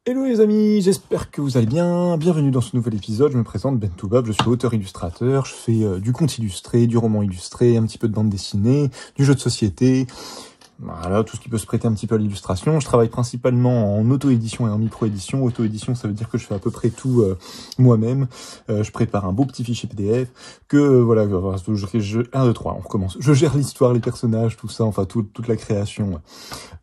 Hello les amis, j'espère que vous allez bien. Bienvenue dans ce nouvel épisode. Je me présente Ben Toubab, je suis auteur-illustrateur. Je fais du conte illustré, du roman illustré, un petit peu de bande dessinée, du jeu de société. Voilà, tout ce qui peut se prêter un petit peu à l'illustration. Je travaille principalement en auto-édition et en micro-édition. Auto-édition, ça veut dire que je fais à peu près tout moi-même. Je prépare un beau petit fichier PDF voilà, 1, 2, 3, on recommence. Je gère l'histoire, les personnages, tout ça, enfin toute la création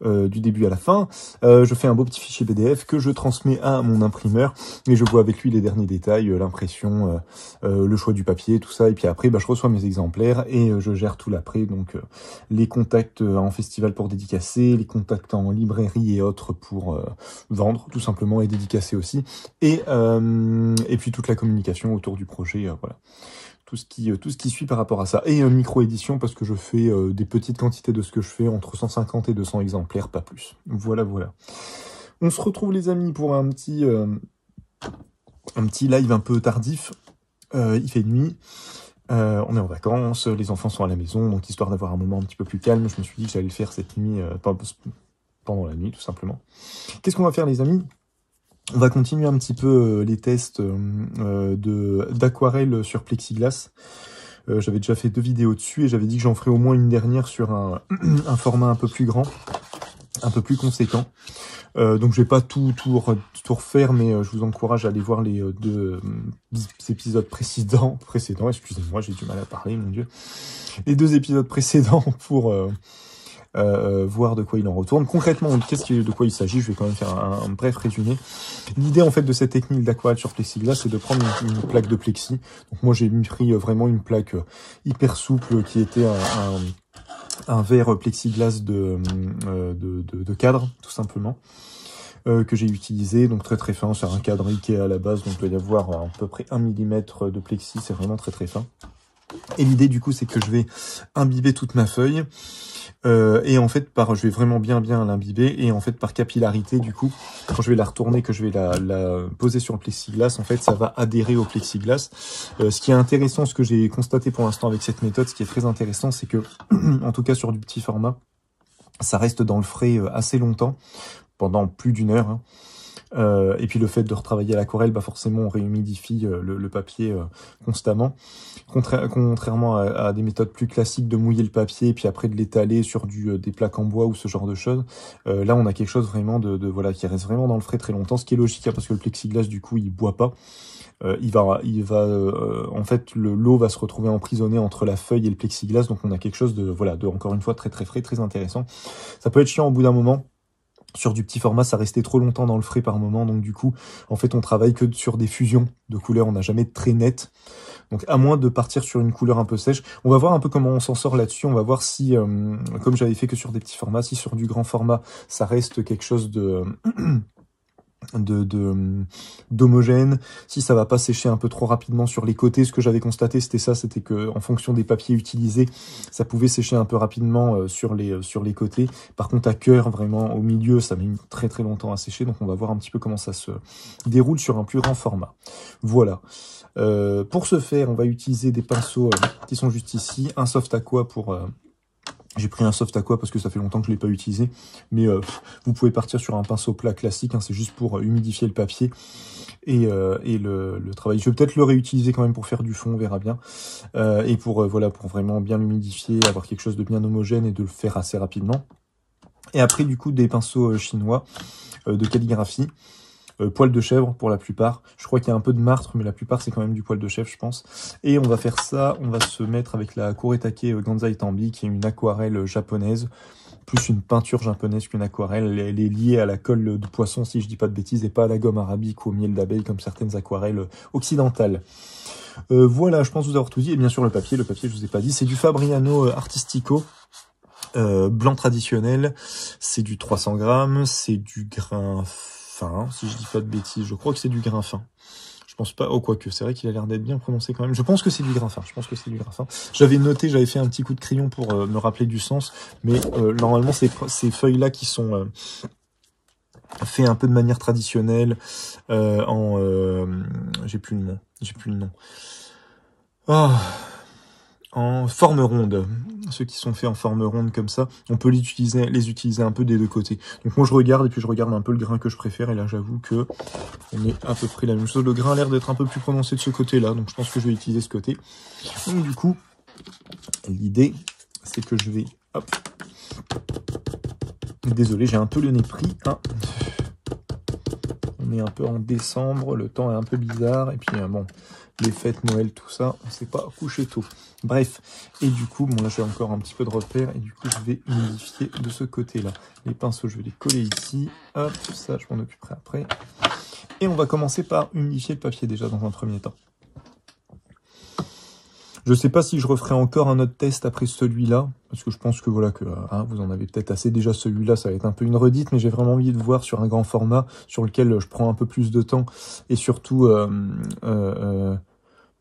du début à la fin. Je fais un beau petit fichier PDF que je transmets à mon imprimeur et je vois avec lui les derniers détails, l'impression, le choix du papier, tout ça. Et puis après, je reçois mes exemplaires et je gère tout l'après, donc les contacts en festival pour dédicacer, les contacts en librairie et autres pour vendre tout simplement et dédicacer aussi, et puis toute la communication autour du projet, voilà. Tout ce qui suit par rapport à ça. Et micro-édition, parce que je fais des petites quantités de ce que je fais, entre 150 et 200 exemplaires, pas plus. Voilà, voilà. On se retrouve les amis pour un petit live un peu tardif. Il fait nuit. On est en vacances, les enfants sont à la maison, donc histoire d'avoir un moment un petit peu plus calme, je me suis dit que j'allais le faire cette nuit, pendant la nuit tout simplement. Qu'est-ce qu'on va faire les amis ? On va continuer un petit peu les tests d'aquarelle sur plexiglas. J'avais déjà fait 2 vidéos dessus et j'avais dit que j'en ferais au moins une dernière sur un format un peu plus grand, un peu plus conséquent. Donc je vais pas tout refaire, mais je vous encourage à aller voir les 2 épisodes précédents, excusez-moi, j'ai du mal à parler, mon Dieu. Les 2 épisodes précédents pour voir de quoi il en retourne. Concrètement, de quoi il s'agit, je vais quand même faire un bref résumé. L'idée en fait de cette technique d'aquarelle sur plexiglas, c'est de prendre une plaque de plexi. Donc moi j'ai pris vraiment une plaque hyper souple qui était un verre plexiglas de cadre, tout simplement, que j'ai utilisé, donc très très fin, c'est un cadre Ikea à la base, donc il doit y avoir à peu près 1 mm de plexi, c'est vraiment très très fin. Et l'idée du coup c'est que je vais imbiber toute ma feuille, et en fait je vais vraiment bien l'imbiber, et en fait par capillarité du coup, quand je vais la retourner, que je vais la poser sur le plexiglas, en fait ça va adhérer au plexiglas. Ce qui est intéressant, ce que j'ai constaté pour l'instant avec cette méthode, ce qui est très intéressant, c'est que en tout cas sur du petit format, ça reste dans le frais assez longtemps, pendant plus d'1 heure, hein. Et puis le fait de retravailler à l'aquarelle, forcément on réhumidifie le papier constamment. Contrairement à des méthodes plus classiques de mouiller le papier et puis après de l'étaler sur des plaques en bois ou ce genre de choses, là on a quelque chose vraiment voilà, qui reste vraiment dans le frais très longtemps, ce qui est logique, hein, parce que le plexiglas du coup il boit pas. En fait l'eau va se retrouver emprisonnée entre la feuille et le plexiglas, donc on a quelque chose de encore une fois très très frais, très intéressant. Ça peut être chiant au bout d'un moment. Sur du petit format, ça restait trop longtemps dans le frais par moment, donc du coup, en fait, on travaille que sur des fusions de couleurs, on n'a jamais de très net. Donc à moins de partir sur une couleur un peu sèche, on va voir un peu comment on s'en sort là-dessus, on va voir si, comme j'avais fait que sur des petits formats, si sur du grand format, ça reste quelque chose d'homogène, si ça va pas sécher un peu trop rapidement sur les côtés. Ce que j'avais constaté, c'était que en fonction des papiers utilisés, ça pouvait sécher un peu rapidement sur les côtés. Par contre à cœur, vraiment au milieu, ça met très très longtemps à sécher, donc on va voir un petit peu comment ça se déroule sur un plus grand format. Voilà. Pour ce faire, on va utiliser des pinceaux qui sont juste ici, un soft aqua pour j'ai pris un soft aqua parce que ça fait longtemps que je l'ai pas utilisé, mais vous pouvez partir sur un pinceau plat classique, hein, c'est juste pour humidifier le papier et le travail. Je vais peut-être le réutiliser quand même pour faire du fond, on verra bien, et pour vraiment bien l'humidifier, avoir quelque chose de bien homogène et de le faire assez rapidement. Et après du coup des pinceaux chinois de calligraphie. Poil de chèvre pour la plupart. Je crois qu'il y a un peu de martre, mais la plupart c'est quand même du poil de chèvre, je pense. Et on va faire ça, on va se mettre avec la Kuretake Gansai Tambi, qui est une aquarelle japonaise, plus une peinture japonaise qu'une aquarelle. Elle est liée à la colle de poisson, si je dis pas de bêtises, et pas à la gomme arabique ou au miel d'abeille, comme certaines aquarelles occidentales. Voilà, je pense vous avoir tout dit. Et bien sûr le papier, je vous ai pas dit, c'est du Fabriano Artistico. Blanc traditionnel, c'est du 300 grammes, c'est du grain fin, si je dis pas de bêtises, je crois que c'est du grain fin. Je pense pas, quoique, c'est vrai qu'il a l'air d'être bien prononcé quand même. Je pense que c'est du grain fin, J'avais noté, j'avais fait un petit coup de crayon pour me rappeler du sens, mais normalement ces feuilles-là qui sont faites un peu de manière traditionnelle, j'ai plus le nom. En forme ronde. ceux qui sont faits en forme ronde comme ça, on peut les utiliser un peu des deux côtés. Donc moi je regarde et puis je regarde un peu le grain que je préfère et là j'avoue que on est à peu près la même chose. Le grain a l'air d'être un peu plus prononcé de ce côté-là, donc je pense que je vais utiliser ce côté. Donc du coup, l'idée c'est que je vais... Hop. Désolé, j'ai un peu le nez pris. Hein. On est un peu en décembre, le temps est un peu bizarre et puis bon... Les fêtes, Noël, tout ça, on s'est pas couché tôt. Bref, et du coup, bon là j'ai encore un petit peu de repère, et du coup je vais modifier de ce côté-là. Les pinceaux, je vais les coller ici. Hop, ça je m'en occuperai après. Et on va commencer par humidifier le papier déjà dans un premier temps. Je sais pas si je referai encore un autre test après celui-là, parce que je pense que voilà, que vous en avez peut-être assez déjà. Celui-là, ça va être un peu une redite, mais j'ai vraiment envie de voir sur un grand format, sur lequel je prends un peu plus de temps, et surtout,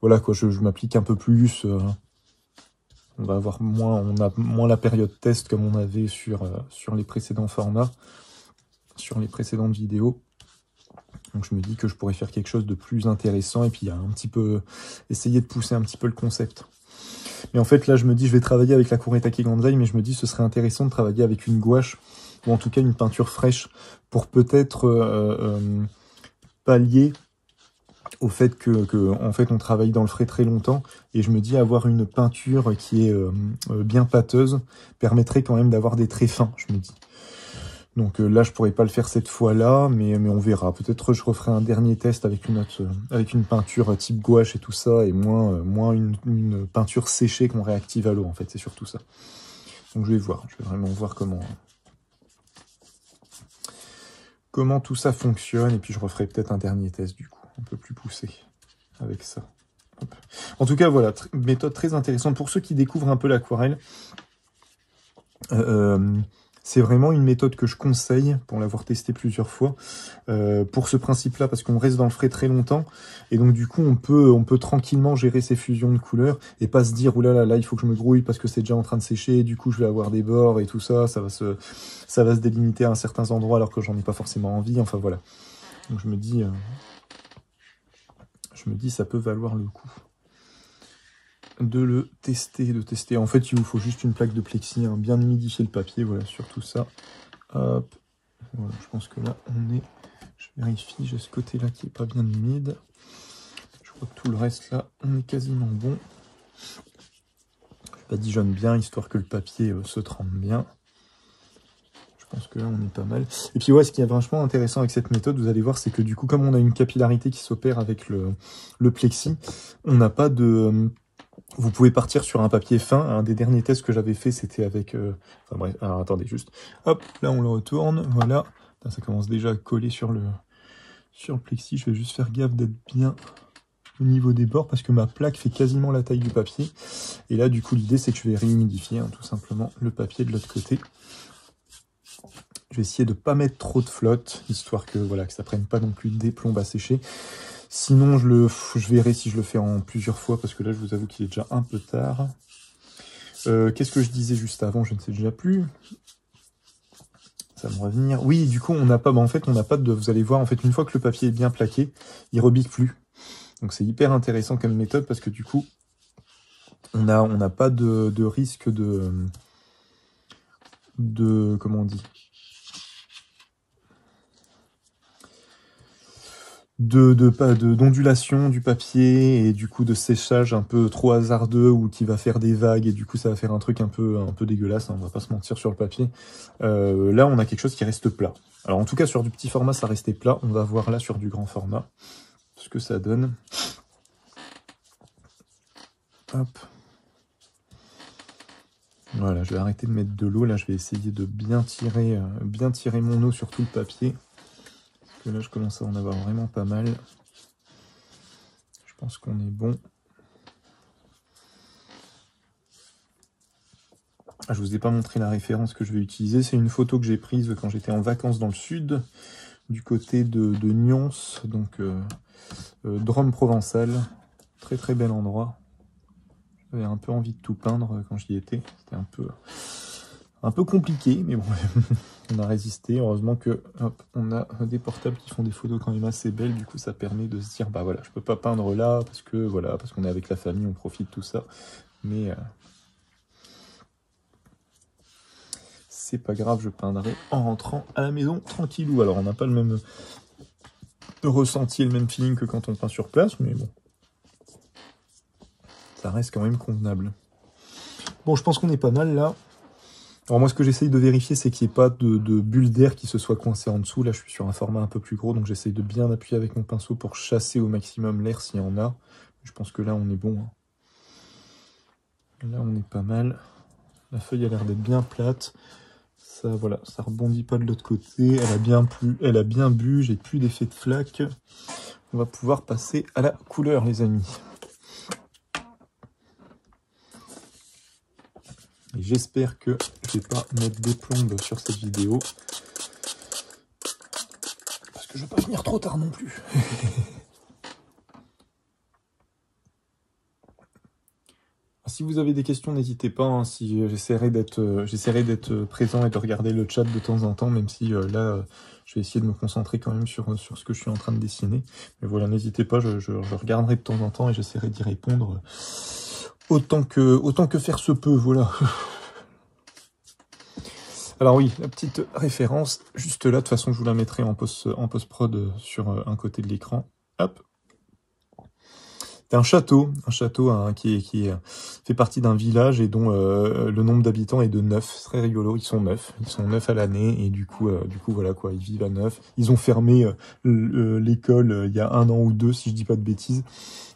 voilà quoi, je m'applique un peu plus. On va avoir on a moins la période test comme on avait sur les précédents formats, sur les précédentes vidéos. Donc je me dis que je pourrais faire quelque chose de plus intéressant et puis un petit peu essayer de pousser un petit peu le concept. Mais en fait là je me dis je vais travailler avec la Kuretake Gandai, mais je me dis ce serait intéressant de travailler avec une gouache ou en tout cas une peinture fraîche pour peut-être pallier au fait que en fait on travaille dans le frais très longtemps, et je me dis avoir une peinture qui est bien pâteuse permettrait quand même d'avoir des traits fins, je me dis. Donc là, je pourrais pas le faire cette fois-là, mais on verra. Peut-être je referai un dernier test avec une peinture type gouache et tout ça, et moins une peinture séchée qu'on réactive à l'eau, en fait, c'est surtout ça. Donc je vais voir, je vais vraiment voir comment tout ça fonctionne, et puis je referai peut-être un dernier test du coup, un peu plus poussé avec ça. Hop. En tout cas, voilà, méthode très intéressante pour ceux qui découvrent un peu l'aquarelle. C'est vraiment une méthode que je conseille pour l'avoir testé plusieurs fois pour ce principe-là, parce qu'on reste dans le frais très longtemps et donc du coup on peut tranquillement gérer ces fusions de couleurs et pas se dire oulala là il faut que je me grouille parce que c'est déjà en train de sécher, du coup je vais avoir des bords et tout ça, ça va se délimiter à certains endroits alors que j'en ai pas forcément envie. Enfin voilà. Donc je me dis ça peut valoir le coup de le tester. En fait, il vous faut juste une plaque de plexi, hein, bien humidifier le papier, voilà, surtout ça. Hop, voilà, je pense que là, je vérifie, j'ai ce côté-là qui est pas bien humide. Je crois que tout le reste, là, on est quasiment bon. Je badigeonne bien, histoire que le papier se trempe bien. Je pense que là, on est pas mal. Et puis, ouais, ce qui est vachement intéressant avec cette méthode, vous allez voir, c'est que du coup, comme on a une capillarité qui s'opère avec le plexi, on n'a pas de... Vous pouvez partir sur un papier fin. Un des derniers tests que j'avais fait, c'était avec... Enfin bref, alors attendez juste. Hop, là on le retourne, voilà. Là, ça commence déjà à coller sur le plexi. Je vais juste faire gaffe d'être bien au niveau des bords parce que ma plaque fait quasiment la taille du papier. Et là, du coup, l'idée, c'est que je vais réhumidifier tout simplement le papier de l'autre côté. Je vais essayer de ne pas mettre trop de flotte, histoire que, voilà, que ça prenne pas non plus des plombes à sécher. Sinon, je verrai si je le fais en plusieurs fois, parce que là, je vous avoue qu'il est déjà un peu tard. Qu'est-ce que je disais juste avant? Je ne sais déjà plus. Ça va me revenir. Oui, du coup, on n'a pas... en fait, on n'a pas de... Vous allez voir, en fait, une fois que le papier est bien plaqué, il rebique plus. Donc, c'est hyper intéressant comme méthode, parce que du coup, on n'a pas de risque de... Comment on dit? D'ondulation du papier et du coup de séchage un peu trop hasardeux ou qui va faire des vagues et du coup ça va faire un truc un peu dégueulasse, hein, on va pas se mentir sur le papier. Là on a quelque chose qui reste plat. Alors en tout cas sur du petit format ça restait plat, on va voir là sur du grand format ce que ça donne. Hop. Voilà, je vais arrêter de mettre de l'eau, là je vais essayer de bien tirer mon eau sur tout le papier. Parce que là je commence à en avoir vraiment pas mal. Je pense qu'on est bon. Ah, je vous ai pas montré la référence que je vais utiliser. C'est une photo que j'ai prise quand j'étais en vacances dans le sud, du côté de Nyons, donc Drôme provençal. Très très bel endroit. J'avais un peu envie de tout peindre quand j'y étais. C'était un peu compliqué, mais bon, on a résisté. Heureusement que hop, on a des portables qui font des photos quand même assez belles. Du coup, ça permet de se dire, bah voilà, je peux pas peindre là parce que voilà, parce qu'on est avec la famille, on profite de tout ça. Mais c'est pas grave, je peindrai en rentrant à la maison tranquillou. Alors on n'a pas le même ressenti et le même feeling que quand on peint sur place, mais bon, ça reste quand même convenable. Bon, je pense qu'on est pas mal là. Alors moi, ce que j'essaye de vérifier, c'est qu'il n'y ait pas de bulle d'air qui se soit coincée en dessous. Là, je suis sur un format un peu plus gros, donc j'essaye de bien appuyer avec mon pinceau pour chasser au maximum l'air s'il y en a. Je pense que là, on est bon. Là, on est pas mal. La feuille a l'air d'être bien plate. Ça, voilà, ça rebondit pas de l'autre côté. Elle a bien bu. J'ai plus d'effet de flaque. On va pouvoir passer à la couleur, les amis. Et j'espère que je vais pas mettre des plombes sur cette vidéo. Parce que je vais pas finir trop tard non plus. Si vous avez des questions, n'hésitez pas. Hein, si j'essaierai d'être présent et de regarder le chat de temps en temps, même si là, je vais essayer de me concentrer quand même sur ce que je suis en train de dessiner. Mais voilà, n'hésitez pas, je regarderai de temps en temps et j'essaierai d'y répondre autant que faire se peut. Voilà. Alors oui, la petite référence, juste là, de toute façon, je vous la mettrai en post-prod sur un côté de l'écran. Hop. C'est un château hein, qui fait partie d'un village et dont le nombre d'habitants est de 9. C'est très rigolo, ils sont 9 à l'année et du coup voilà quoi, ils vivent à 9. Ils ont fermé l'école il y a 1 an ou 2, si je dis pas de bêtises,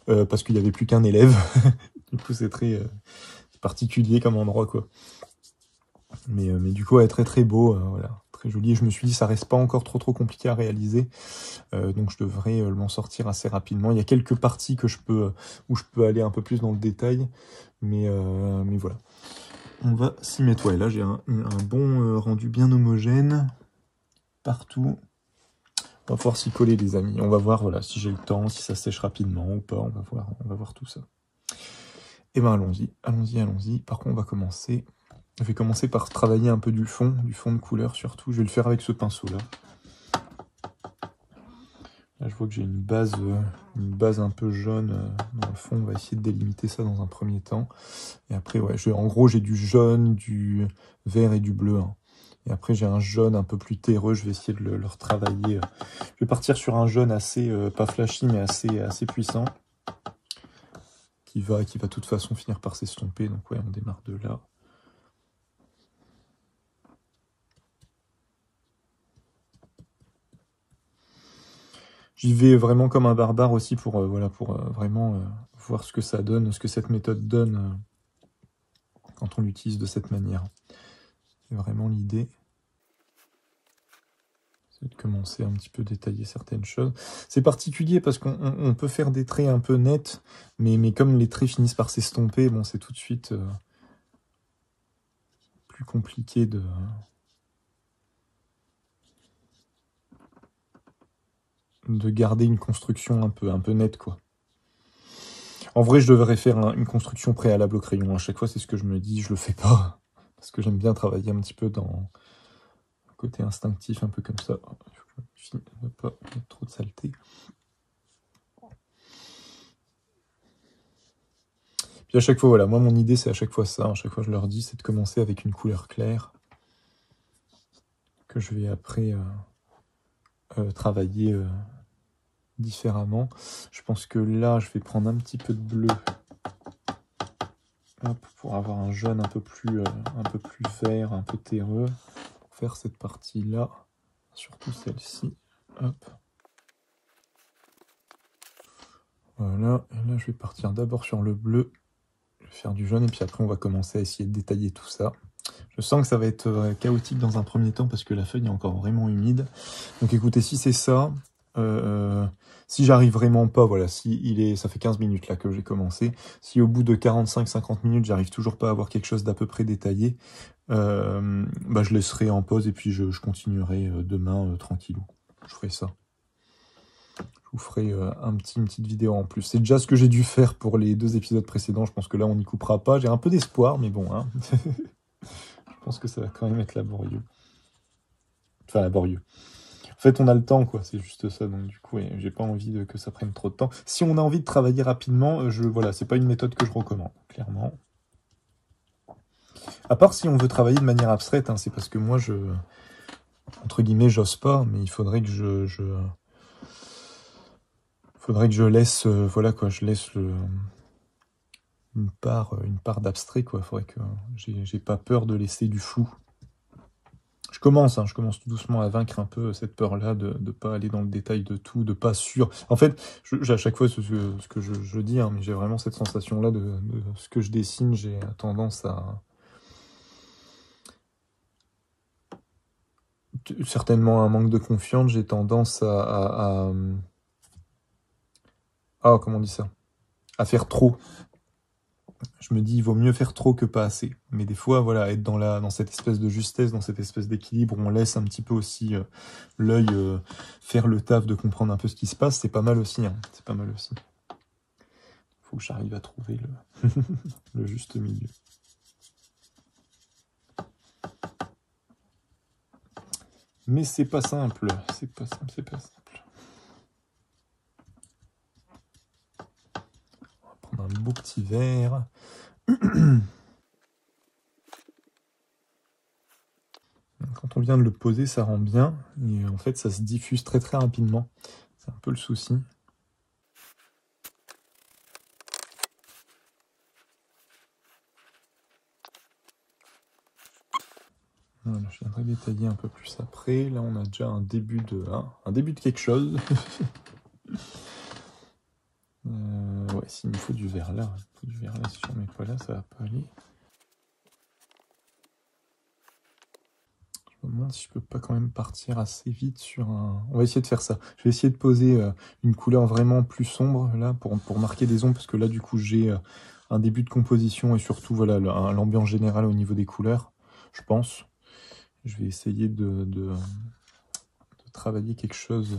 parce qu'il y avait plus qu'un élève. Du coup c'est très particulier comme endroit quoi. Mais du coup, ouais, très très beau, voilà, très joli. Et je me suis dit, ça reste pas encore trop compliqué à réaliser, donc je devrais m'en sortir assez rapidement. Il y a quelques parties où je peux aller un peu plus dans le détail, mais voilà. On va s'y mettre. Ouais, là j'ai un bon rendu bien homogène partout. On va pouvoir s'y coller, les amis. On va voir, voilà, si j'ai le temps, si ça sèche rapidement ou pas. On va voir tout ça. Et ben allons-y. Par contre, on va commencer. Je vais commencer par travailler un peu du fond de couleur surtout. Je vais le faire avec ce pinceau-là. Là, je vois que j'ai une base un peu jaune dans le fond. On va essayer de délimiter ça dans un premier temps. Et après, ouais, en gros, j'ai du jaune, du vert et du bleu. Hein. Et après, j'ai un jaune un peu plus terreux. Je vais essayer de le retravailler. Je vais partir sur un jaune assez, pas flashy, mais assez puissant. Qui va de toute façon finir par s'estomper. Donc ouais, on démarre de là. J'y vais vraiment comme un barbare aussi pour vraiment voir ce que ça donne, ce que cette méthode donne quand on l'utilise de cette manière. C'est vraiment l'idée. C'est de commencer à un petit peu détailler certaines choses. C'est particulier parce qu'on peut faire des traits un peu nets, mais comme les traits finissent par s'estomper, bon, c'est tout de suite plus compliqué de garder une construction un peu nette, quoi. En vrai, je devrais faire une construction préalable au crayon. À chaque fois, c'est ce que je me dis, je le fais pas. Parce que j'aime bien travailler un petit peu dans le côté instinctif, un peu comme ça. Je ne veux pas mettre trop de saleté. Puis à chaque fois, voilà, moi, mon idée, c'est à chaque fois ça. À chaque fois, je leur dis, c'est de commencer avec une couleur claire que je vais après travailler différemment. Je pense que là, je vais prendre un petit peu de bleu. Hop, pour avoir un jaune un peu plus vert, un peu terreux, pour faire cette partie-là, surtout celle-ci. Hop. Voilà, et là je vais partir d'abord sur le bleu, je vais faire du jaune, et puis après on va commencer à essayer de détailler tout ça. Je sens que ça va être chaotique dans un premier temps, parce que la feuille est encore vraiment humide. Donc écoutez, si c'est ça... si j'arrive vraiment pas, voilà, ça fait 15 minutes là que j'ai commencé, si au bout de 45-50 minutes j'arrive toujours pas à avoir quelque chose d'à peu près détaillé, je laisserai en pause et puis je continuerai demain tranquillou. Je ferai ça. Je vous ferai une petite vidéo en plus. C'est déjà ce que j'ai dû faire pour les 2 épisodes précédents. Je pense que là on n'y coupera pas. J'ai un peu d'espoir, mais bon, hein. Je pense que ça va quand même être laborieux. Enfin, laborieux. En fait, on a le temps, quoi, c'est juste ça, donc du coup, j'ai pas envie que ça prenne trop de temps. Si on a envie de travailler rapidement, voilà, c'est pas une méthode que je recommande, clairement. À part si on veut travailler de manière abstraite, hein, c'est parce que moi, entre guillemets, j'ose pas, mais il faudrait que faudrait que je laisse, voilà quoi, je laisse une part d'abstrait, quoi. Faudrait que j'ai pas peur de laisser du flou. Je commence tout doucement à vaincre un peu cette peur-là de pas aller dans le détail de tout, de pas sûr. En fait, à chaque fois ce que je dis, hein, mais j'ai vraiment cette sensation-là de ce que je dessine, j'ai tendance à certainement un manque de confiance, j'ai tendance comment on dit ça? À faire trop. Je me dis, il vaut mieux faire trop que pas assez. Mais des fois, voilà, être dans cette espèce de justesse, dans cette espèce d'équilibre où on laisse un petit peu aussi l'œil faire le taf de comprendre un peu ce qui se passe, c'est pas mal aussi. Hein. C'est pas mal aussi. Faut que j'arrive à trouver le juste milieu. Mais c'est pas simple. C'est pas simple, c'est pas simple. On va prendre un beau petit verre. Quand on vient de le poser, ça rend bien. Et en fait, ça se diffuse très très rapidement. C'est un peu le souci. Voilà, je viendrai détailler un peu plus après. Là, on a déjà un début de quelque chose. Ouais, s'il me faut du verre là, si j'en mets pas là, ça va pas aller. Je me demande si je peux pas quand même partir assez vite sur un... On va essayer de faire ça. Je vais essayer de poser une couleur vraiment plus sombre là pour marquer des ombres, parce que là, du coup, j'ai un début de composition et surtout, voilà, l'ambiance générale au niveau des couleurs, je pense. Je vais essayer de travailler quelque chose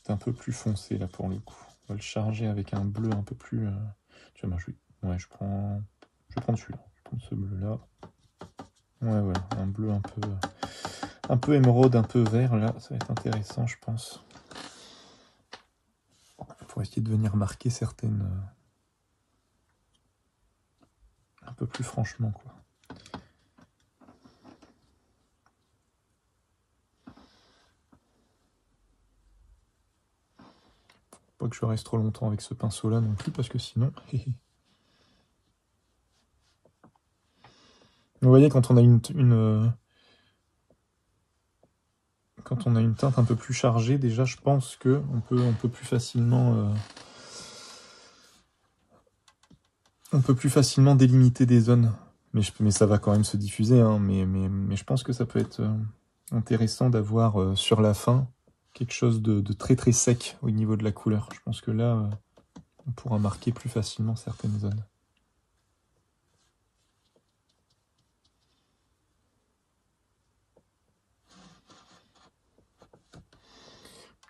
d'un peu plus foncé là pour le coup. On va le charger avec un bleu un peu plus... Tu vois, je prends celui-là. Je prends ce bleu là. Ouais, un bleu un peu émeraude, un peu vert là. Ça va être intéressant, je pense. Pour essayer de venir marquer certaines... un peu plus franchement, quoi. Pas que je reste trop longtemps avec ce pinceau là non plus, parce que sinon... Vous voyez, quand on a quand on a une teinte un peu plus chargée, déjà, je pense que on peut plus facilement délimiter des zones. Mais ça va quand même se diffuser, hein. Mais je pense que ça peut être intéressant d'avoir sur la fin quelque chose de très très sec au niveau de la couleur. Je pense que là, on pourra marquer plus facilement certaines zones.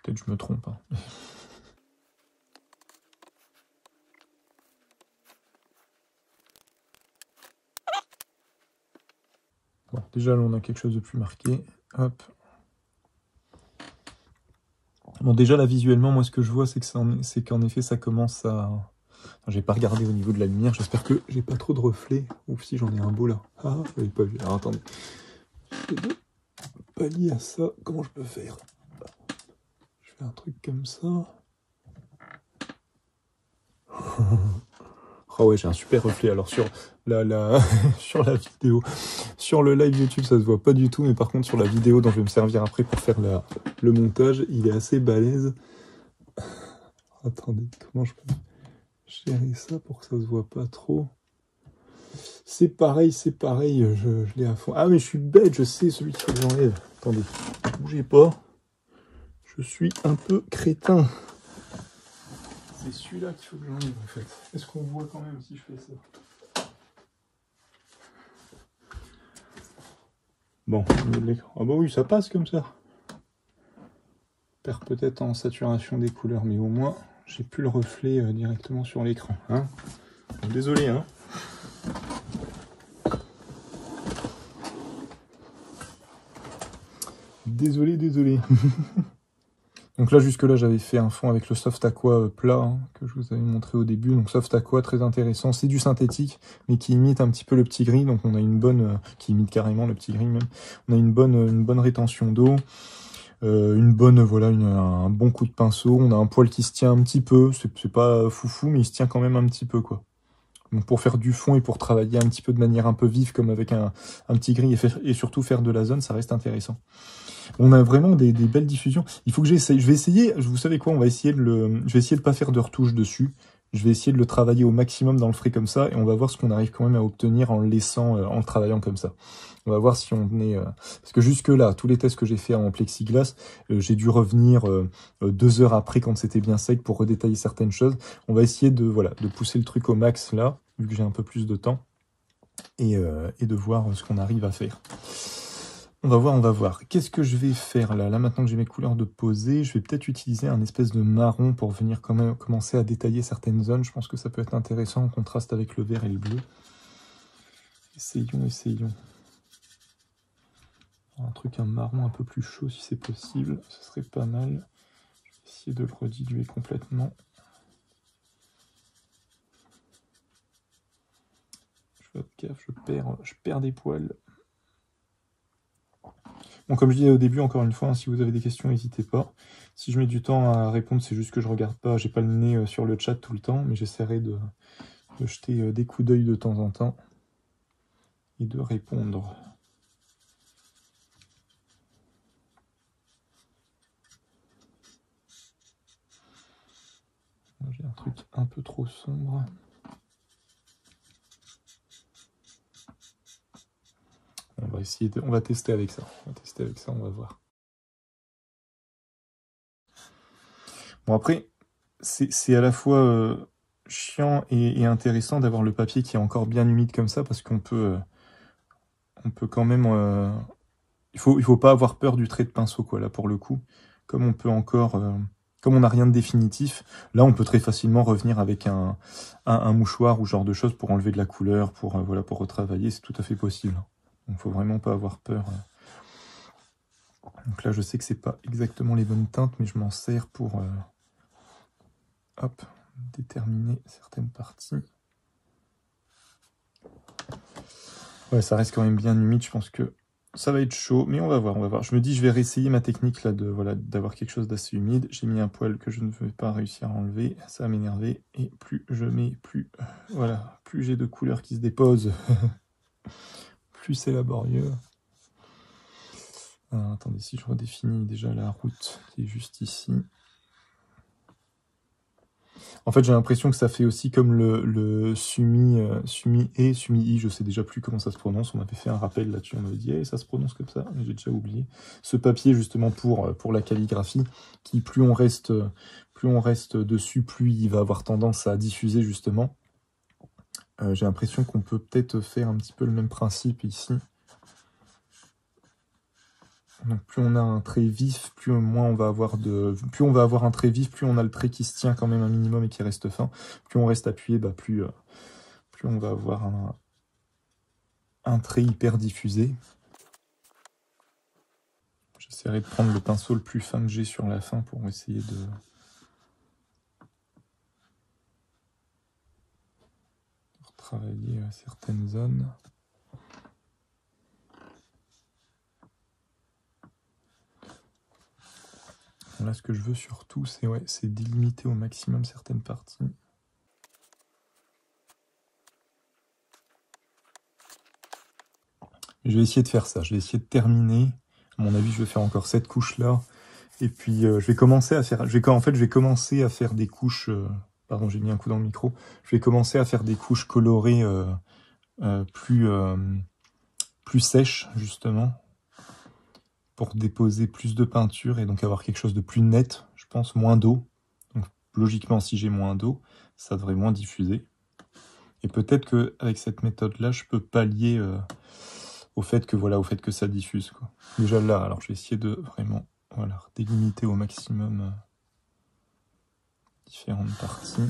Peut-être que je me trompe. Hein. Bon, déjà là on a quelque chose de plus marqué. Hop. Bon, déjà là visuellement, moi ce que je vois, c'est qu'en effet ça commence à... Enfin, j'ai pas regardé au niveau de la lumière, j'espère que j'ai pas trop de reflets. Ouf, si j'en ai un beau là. Ah, je l'avais pas vu. Alors attendez. Pallier à ça, comment je peux faire? Je fais un truc comme ça. Oh ouais, j'ai un super reflet. Alors sur sur la vidéo, sur le live YouTube, ça se voit pas du tout, mais par contre sur la vidéo dont je vais me servir après pour faire le montage, il est assez balèze. Attendez, comment je peux gérer ça pour que ça se voit pas trop? C'est pareil, je l'ai à fond. Ah mais je suis bête, je sais celui qu'il faut que j'enlève. Attendez, bougez pas. Je suis un peu crétin. C'est celui-là qu'il faut que j'enlève en fait. Est-ce qu'on voit quand même si je fais ça? Bon, l'écran. Ah bah oui, ça passe comme ça. Perd peut-être en saturation des couleurs, mais au moins j'ai plus le reflet directement sur l'écran. Hein, désolé, hein. Désolé. Donc là, jusque-là, j'avais fait un fond avec le Soft Aqua plat, hein, que je vous avais montré au début. Donc Soft Aqua, très intéressant. C'est du synthétique, mais qui imite un petit peu le petit gris. Donc on a une bonne... qui imite carrément le petit gris même. On a une bonne rétention d'eau. Une bonne, voilà, un bon coup de pinceau. On a un poil qui se tient un petit peu. C'est pas foufou, mais il se tient quand même un petit peu, quoi. Donc pour faire du fond et pour travailler un petit peu de manière un peu vive, comme avec un petit gris, et surtout faire de la zone, ça reste intéressant. On a vraiment des belles diffusions. Il faut que j'essaye. Je vais essayer, vous savez quoi, je vais essayer de pas faire de retouches dessus. Je vais essayer de le travailler au maximum dans le frais comme ça, et on va voir ce qu'on arrive quand même à obtenir en le laissant, en le travaillant comme ça. On va voir si on est... Parce que jusque-là, tous les tests que j'ai fait en plexiglas, j'ai dû revenir 2 heures après quand c'était bien sec pour redétailler certaines choses. On va essayer de, voilà, de pousser le truc au max là, vu que j'ai un peu plus de temps, et de voir ce qu'on arrive à faire. On va voir, on va voir. Qu'est-ce que je vais faire là? Là, maintenant que j'ai mes couleurs de posée, je vais peut-être utiliser un espèce de marron pour venir quand même commencer à détailler certaines zones. Je pense que ça peut être intéressant en contraste avec le vert et le bleu. Essayons, essayons. Un marron un peu plus chaud si c'est possible, ce serait pas mal. Je vais essayer de le rediluer complètement. Je fais gaffe, je perds des poils. Bon, comme je disais au début, encore une fois, hein, si vous avez des questions, n'hésitez pas. Si je mets du temps à répondre, c'est juste que je regarde pas, j'ai pas le nez sur le chat tout le temps, mais j'essaierai de jeter des coups d'œil de temps en temps et de répondre. J'ai un truc un peu trop sombre. On va essayer on va tester avec ça. On va voir. Bon, après, c'est à la fois chiant et intéressant d'avoir le papier qui est encore bien humide comme ça, parce qu'on peut quand même... il faut pas avoir peur du trait de pinceau, quoi, là, pour le coup. Comme on peut encore... comme on n'a rien de définitif, là, on peut très facilement revenir avec un mouchoir ou ce genre de choses pour enlever de la couleur, voilà, pour retravailler, c'est tout à fait possible. Donc, faut vraiment pas avoir peur. Donc là, je sais que c'est pas exactement les bonnes teintes, mais je m'en sers pour... hop, déterminer certaines parties. Ouais, ça reste quand même bien humide, je pense que ça va être chaud, mais on va voir, on va voir. Je me dis, je vais réessayer ma technique là d'avoir quelque chose d'assez humide. J'ai mis un poil que je ne vais pas réussir à enlever, ça va m'énerver. Et plus je mets, plus j'ai de couleurs qui se déposent, plus c'est laborieux. Alors, attendez, si je redéfinis déjà la route qui est juste ici. En fait, j'ai l'impression que ça fait aussi comme le Sumi et Sumi I, je sais déjà plus comment ça se prononce. On m'avait fait un rappel là-dessus, on m'avait dit hey, ça se prononce comme ça, mais j'ai déjà oublié. Ce papier justement pour la calligraphie, qui plus on reste dessus, plus il va avoir tendance à diffuser justement. J'ai l'impression qu'on peut peut-être faire un petit peu le même principe ici. Donc plus on a un trait vif, plus on va avoir un trait vif, plus on a le trait qui se tient quand même un minimum et qui reste fin. Plus on reste appuyé, plus on va avoir un trait hyper diffusé. J'essaierai de prendre le pinceau le plus fin que j'ai sur la fin pour essayer de retravailler certaines zones. Là, ce que je veux surtout, c'est délimiter au maximum certaines parties. Je vais essayer de faire ça. Je vais essayer de terminer. À mon avis, je vais faire encore cette couche-là. Et puis, je vais commencer à faire... je vais commencer à faire des couches... pardon, j'ai mis un coup dans le micro. Je vais commencer à faire des couches colorées plus sèches, justement, pour déposer plus de peinture et donc avoir quelque chose de plus net, je pense, moins d'eau. Donc logiquement, si j'ai moins d'eau, ça devrait moins diffuser. Et peut-être qu'avec cette méthode-là, je peux pallier au fait que ça diffuse, quoi. Déjà là, alors je vais essayer de vraiment délimiter au maximum différentes parties.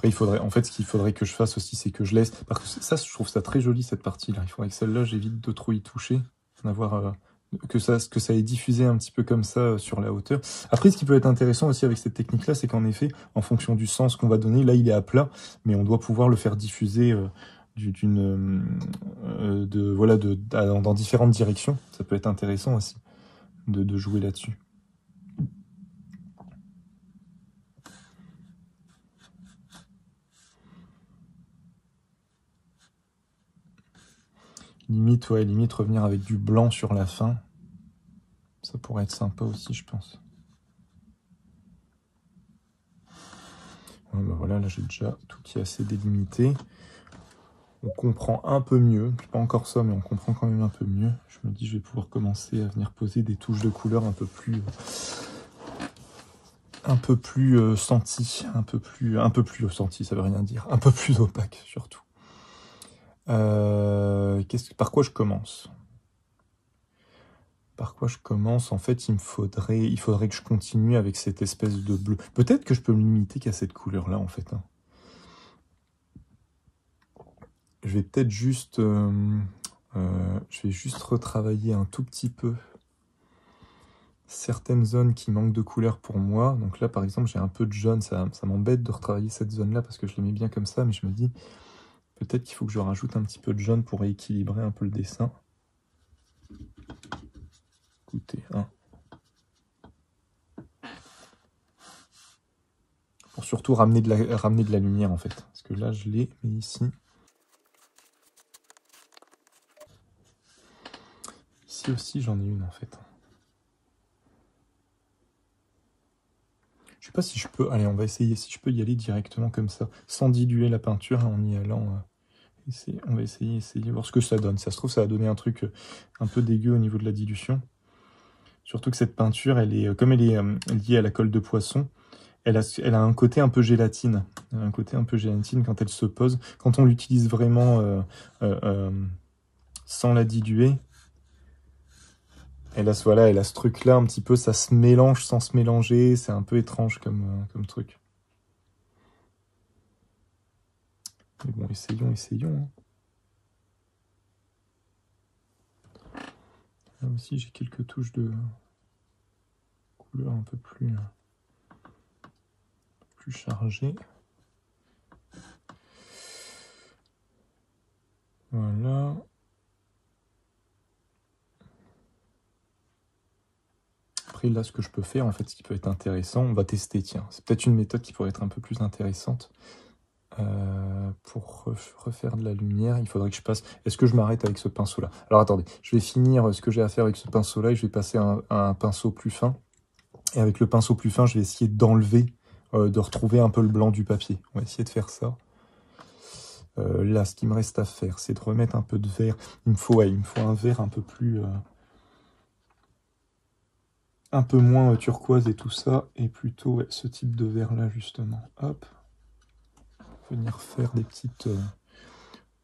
Après, ce qu'il faudrait que je fasse aussi, c'est que je laisse... Parce que ça, je trouve ça très joli, cette partie-là. Il faudrait que celle-là, j'évite de trop y toucher, d'avoir que ça ait diffusé un petit peu comme ça sur la hauteur. Après, ce qui peut être intéressant aussi avec cette technique-là, c'est qu'en effet, en fonction du sens qu'on va donner, là, il est à plat, mais on doit pouvoir le faire diffuser dans différentes directions. Ça peut être intéressant aussi de jouer là-dessus. Limite revenir avec du blanc sur la fin. Ça pourrait être sympa aussi, je pense. Ouais, bah voilà, là j'ai déjà tout qui est assez délimité. On comprend un peu mieux, pas encore ça, mais on comprend quand même un peu mieux. Je me dis, je vais pouvoir commencer à venir poser des touches de couleur un peu plus senties, un peu plus senties, ça veut rien dire, un peu plus opaque surtout. Par quoi je commence? Par quoi je commence? En fait, il faudrait que je continue avec cette espèce de bleu. Peut-être que je peux me limiter qu'à cette couleur-là, en fait. Hein. Je vais peut-être juste... je vais juste retravailler un tout petit peu certaines zones qui manquent de couleur pour moi. Donc là, par exemple, j'ai un peu de jaune. Ça m'embête de retravailler cette zone-là parce que je l'aimais bien comme ça, mais je me dis, peut-être qu'il faut que je rajoute un petit peu de jaune pour rééquilibrer un peu le dessin. Écoutez, hein. Pour surtout ramener de la lumière, en fait. Parce que là, je l'ai, mais ici... Ici aussi, j'en ai une, en fait. Je sais pas si je peux... Allez, on va essayer si je peux y aller directement comme ça, sans diluer la peinture, en y allant... on va essayer, voir ce que ça donne. Ça se trouve, ça va donner un truc un peu dégueu au niveau de la dilution. Surtout que cette peinture, comme elle est liée à la colle de poisson, elle a un côté un peu gélatine. Elle a un côté un peu gélatine quand elle se pose. Quand on l'utilise vraiment sans la diluer, elle a ce truc-là un petit peu, ça se mélange sans se mélanger. C'est un peu étrange comme truc. Mais bon, essayons. Hein. Là aussi, j'ai quelques touches de couleur un peu plus chargées. Voilà. Après, là, ce que je peux faire, en fait, ce qui peut être intéressant, on va tester, tiens. C'est peut-être une méthode qui pourrait être un peu plus intéressante. Pour refaire de la lumière, il faudrait que je passe... Est-ce que je m'arrête avec ce pinceau-là? Alors, attendez, je vais finir ce que j'ai à faire avec ce pinceau-là et je vais passer à un pinceau plus fin. Et avec le pinceau plus fin, je vais essayer d'enlever, de retrouver un peu le blanc du papier. On va essayer de faire ça. Là, ce qui me reste à faire, c'est de remettre un peu de vert. Il me faut un vert un peu plus... un peu moins turquoise et tout ça, et plutôt ce type de vert-là, justement. Hop. Venir faire des petites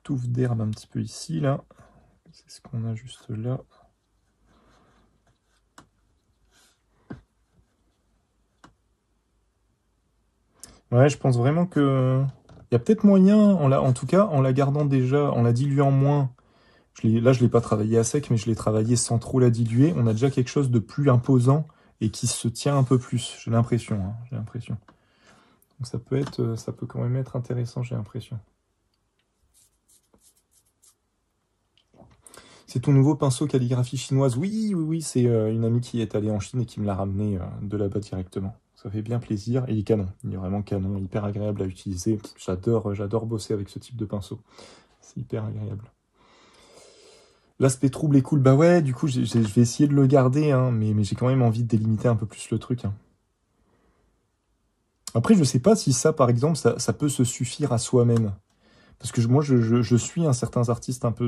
touffes d'herbe un petit peu ici, là. C'est ce qu'on a juste là. Ouais, je pense vraiment que... Il y a peut-être moyen, en tout cas, en la gardant déjà, en la diluant moins. Là, je ne l'ai pas travaillé à sec, mais je l'ai travaillé sans trop la diluer. On a déjà quelque chose de plus imposant et qui se tient un peu plus. J'ai l'impression, hein, j'ai l'impression. Donc ça peut quand même être intéressant, j'ai l'impression. C'est ton nouveau pinceau calligraphie chinoise? Oui, c'est une amie qui est allée en Chine et qui me l'a ramené de là-bas directement. Ça fait bien plaisir. Et il est canon. Il est vraiment canon, hyper agréable à utiliser. J'adore bosser avec ce type de pinceau. C'est hyper agréable. L'aspect trouble est cool. Bah ouais, du coup, je vais essayer de le garder, hein, mais j'ai quand même envie de délimiter un peu plus le truc. Hein. Après, je sais pas si ça, par exemple, ça peut se suffire à soi-même. Parce que moi, je suis un certain artiste un peu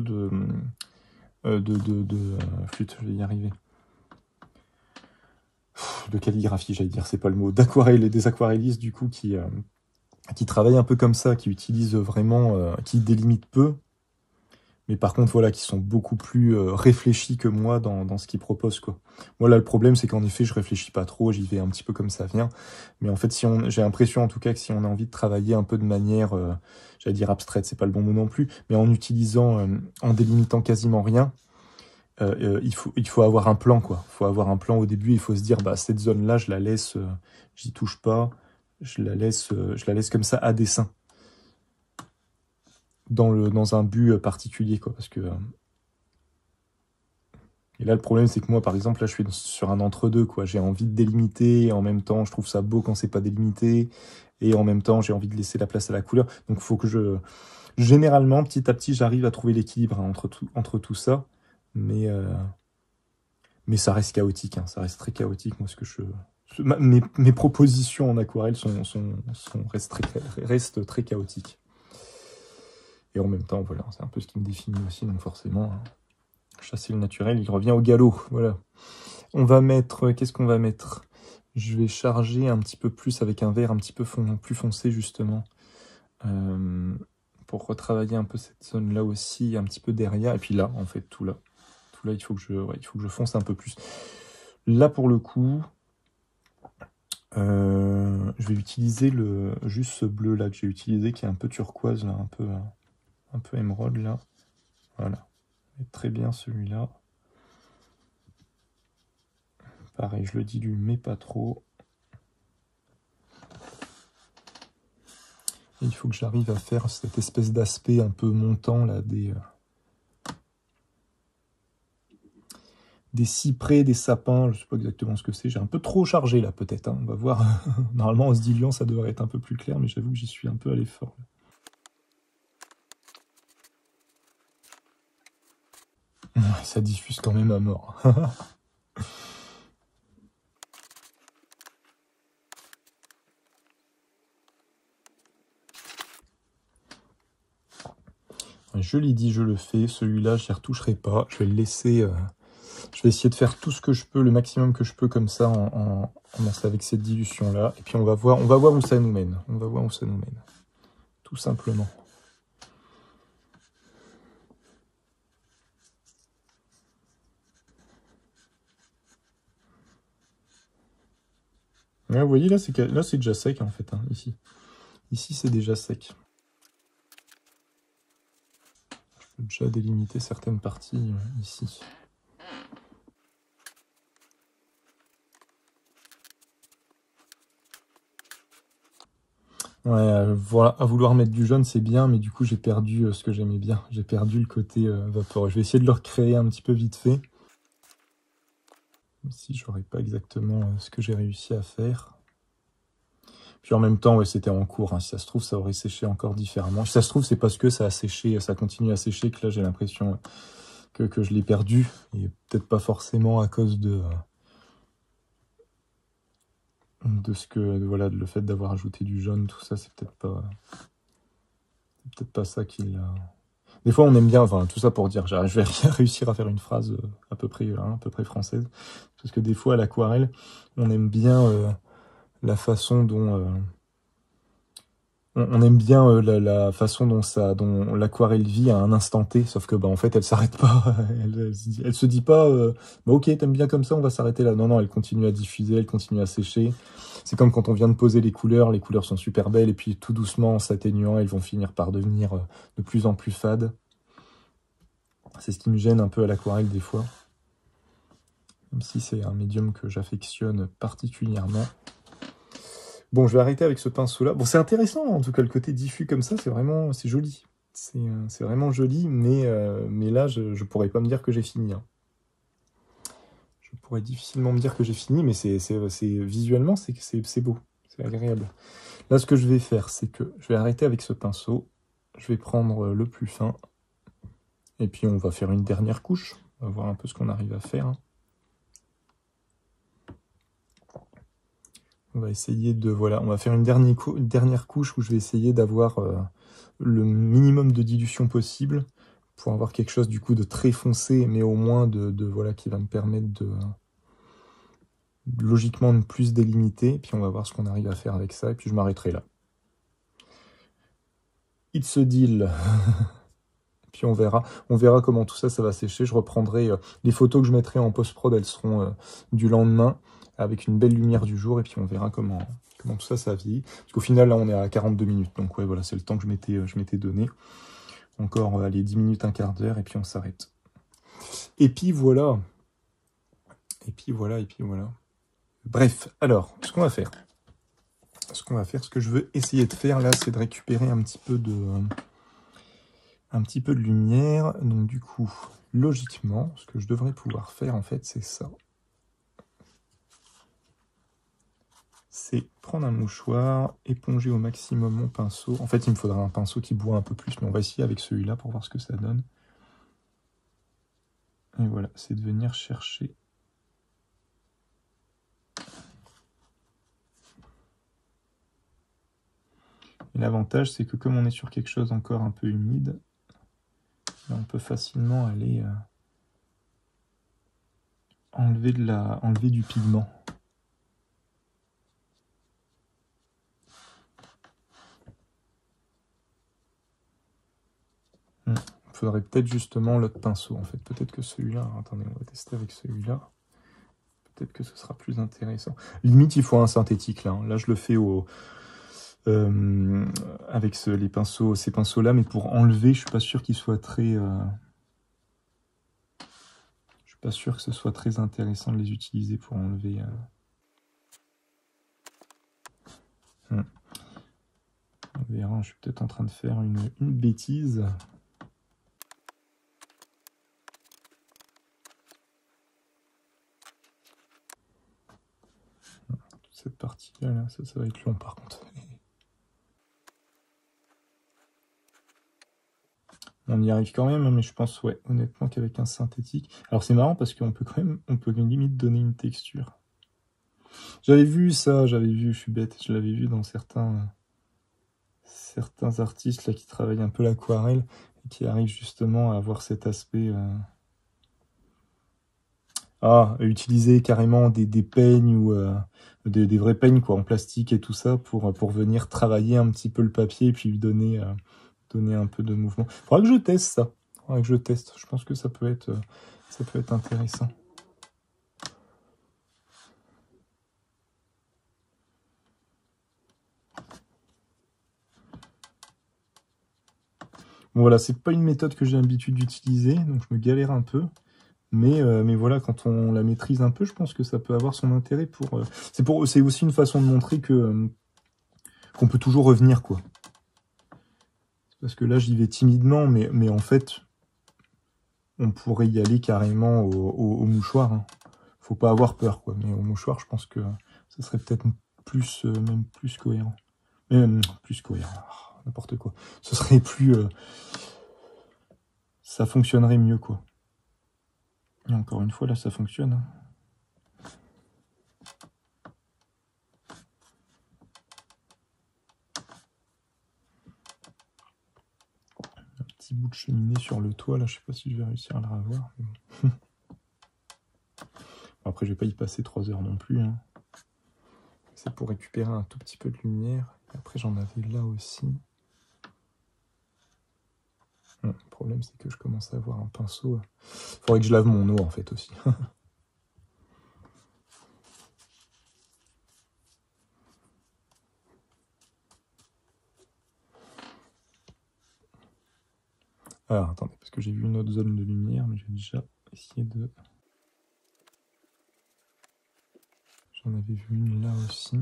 flûte, je vais y arriver. De calligraphie, j'allais dire, c'est pas le mot. D'aquarelle et des aquarellistes, du coup, qui travaillent un peu comme ça, qui utilisent vraiment, qui délimitent peu, mais par contre, voilà, qui sont beaucoup plus réfléchis que moi dans ce qu'ils proposent, quoi. Moi, là, le problème, c'est qu'en effet, je réfléchis pas trop, j'y vais un petit peu comme ça vient. Mais en fait, j'ai l'impression, en tout cas, que si on a envie de travailler un peu de manière, j'allais dire abstraite, c'est pas le bon mot non plus, mais en utilisant, en délimitant quasiment rien, il faut avoir un plan, quoi. Il faut avoir un plan au début, il faut se dire, bah, cette zone-là, je la laisse, j'y touche pas, je la laisse comme ça à dessein, dans un but particulier, quoi. Parce que, et là, le problème, c'est que moi, par exemple, là, je suis sur un entre-deux, quoi. J'ai envie de délimiter, et en même temps, je trouve ça beau quand c'est pas délimité, et en même temps, j'ai envie de laisser la place à la couleur. Donc, il faut que généralement, petit à petit, j'arrive à trouver l'équilibre, hein, entre tout ça, mais ça reste chaotique, hein, ça reste très chaotique. Moi, mes propositions en aquarelle restent très chaotiques. Et en même temps, voilà, c'est un peu ce qui me définit aussi, donc forcément, hein, chasser le naturel, il revient au galop, voilà. On va mettre, qu'est-ce qu'on va mettre? Je vais charger un petit peu plus avec un vert un petit peu plus foncé, justement, pour retravailler un peu cette zone-là aussi, un petit peu derrière, et puis là, en fait, tout là, il faut que je fonce un peu plus. Là, pour le coup, je vais utiliser juste ce bleu là que j'ai utilisé, qui est un peu turquoise, là, un peu émeraude, là. Voilà. Et très bien celui-là. Pareil, je le dilue, mais pas trop. Et il faut que j'arrive à faire cette espèce d'aspect un peu montant, là, des cyprès, des sapins, je sais pas exactement ce que c'est, j'ai un peu trop chargé là peut-être, hein. On va voir, normalement en se diluant ça devrait être un peu plus clair, mais j'avoue que j'y suis un peu allé fort. Ouais, ça diffuse quand même à mort. Je l'ai dit, je le fais, celui-là je n'y retoucherai pas, je vais le laisser... Je vais essayer de faire tout ce que je peux, le maximum que je peux comme ça avec cette dilution là. Et puis on va voir où ça nous mène. On va voir où ça nous mène. Tout simplement. Ouais, vous voyez là c'est déjà sec en fait, hein, ici. Ici c'est déjà sec. Je peux déjà délimiter certaines parties ici. Ouais, voilà, à vouloir mettre du jaune, c'est bien, mais du coup, j'ai perdu ce que j'aimais bien. J'ai perdu le côté vaporeux. Je vais essayer de le recréer un petit peu vite fait. Même si j'aurais pas exactement ce que j'ai réussi à faire. Puis en même temps, ouais, c'était en cours, hein. Si ça se trouve, ça aurait séché encore différemment. Si ça se trouve, c'est parce que ça a séché, ça continue à sécher, que là, j'ai l'impression que je l'ai perdu. Et peut-être pas forcément à cause de le fait d'avoir ajouté du jaune, tout ça, c'est peut-être pas ça qui l'a... Des fois, on aime bien, enfin, tout ça pour dire, je vais réussir à faire une phrase à peu près française. Parce que des fois, à l'aquarelle, on aime bien la façon dont... on aime bien la façon dont l'aquarelle vit à un instant T, sauf que, bah, en fait, elle s'arrête pas. Elle se dit pas, bah, ok, t'aimes bien comme ça, on va s'arrêter là. Non, non, elle continue à diffuser, elle continue à sécher. C'est comme quand on vient de poser les couleurs sont super belles, et puis tout doucement, en s'atténuant, elles vont finir par devenir de plus en plus fades. C'est ce qui me gêne un peu à l'aquarelle des fois. Même si c'est un médium que j'affectionne particulièrement. Bon, je vais arrêter avec ce pinceau-là. Bon, c'est intéressant, en tout cas, le côté diffus comme ça, c'est joli. C'est vraiment joli, mais là, je pourrais pas me dire que j'ai fini, hein. Je pourrais difficilement me dire que j'ai fini, mais visuellement, c'est beau, c'est agréable. Là, ce que je vais faire, c'est que je vais arrêter avec ce pinceau. Je vais prendre le plus fin. Et puis, on va faire une dernière couche. On va voir un peu ce qu'on arrive à faire, hein. On va essayer on va faire une dernière couche où je vais essayer d'avoir le minimum de dilution possible pour avoir quelque chose du coup de très foncé, mais au moins qui va me permettre logiquement de plus délimiter. Puis on va voir ce qu'on arrive à faire avec ça, et puis je m'arrêterai là. It's a deal. Puis on verra comment tout ça va sécher. Je reprendrai les photos que je mettrai en post-prod, elles seront du lendemain, avec une belle lumière du jour, et puis on verra comment tout ça vieillit. Parce qu'au final, là, on est à 42 minutes, donc ouais, voilà, c'est le temps que je m'étais donné. Encore, allez, 10 minutes, un quart d'heure, et puis on s'arrête. Et puis voilà. Et puis voilà, et puis voilà. Bref, alors, ce qu'on va faire, ce que je veux essayer de faire là, c'est de récupérer un petit peu de lumière. Donc du coup, logiquement, ce que je devrais pouvoir faire en fait, c'est ça. C'est prendre un mouchoir, éponger au maximum mon pinceau. En fait, il me faudra un pinceau qui boit un peu plus, mais on va essayer avec celui-là pour voir ce que ça donne. Et voilà, c'est de venir chercher. Et l'avantage, c'est que comme on est sur quelque chose encore un peu humide, on peut facilement aller enlever du pigment. Il faudrait peut-être justement l'autre pinceau, en fait. Peut-être que celui-là... Attendez, on va tester avec celui-là. Peut-être que ce sera plus intéressant. Limite, il faut un synthétique, là. Là, je le fais avec ces pinceaux-là, mais pour enlever, je suis pas sûr qu'il soit très... Je suis pas sûr que ce soit très intéressant de les utiliser pour enlever... On verra, je suis peut-être en train de faire une bêtise. Cette partie-là, là, ça va être long par contre. On y arrive quand même, mais je pense, ouais, honnêtement, qu'avec un synthétique... Alors c'est marrant parce qu'on peut quand même, on peut limite donner une texture. J'avais vu ça, je suis bête, je l'avais vu dans certains artistes là qui travaillent un peu l'aquarelle et qui arrivent justement à avoir cet aspect... à utiliser carrément des peignes ou des vrais peignes quoi, en plastique et tout ça pour venir travailler un petit peu le papier et puis lui donner un peu de mouvement. Faudra que je teste ça. Faudra que je teste. Je pense que ça peut être intéressant. Bon voilà, c'est pas une méthode que j'ai l'habitude d'utiliser, donc je me galère un peu. Mais voilà, quand on la maîtrise un peu, je pense que ça peut avoir son intérêt pour... c'est aussi une façon de montrer que qu'on peut toujours revenir, quoi. Parce que là, j'y vais timidement, mais en fait, on pourrait y aller carrément au mouchoir. Hein. Faut pas avoir peur, quoi. Mais au mouchoir, je pense que ça serait peut-être plus, même plus cohérent. Même plus cohérent, n'importe quoi. Ce serait plus... ça fonctionnerait mieux, quoi. Et encore une fois, là, ça fonctionne. Hein. Un petit bout de cheminée sur le toit, là, je sais pas si je vais réussir à le revoir. Mais bon. Après, je vais pas y passer 3 heures non plus. Hein. C'est pour récupérer un tout petit peu de lumière. Après, j'en avais là aussi. Le problème, c'est que je commence à avoir un pinceau. Faudrait que je lave mon eau, en fait, aussi. Alors, attendez, parce que j'ai vu une autre zone de lumière, mais j'ai déjà essayé de... J'en avais vu une là aussi.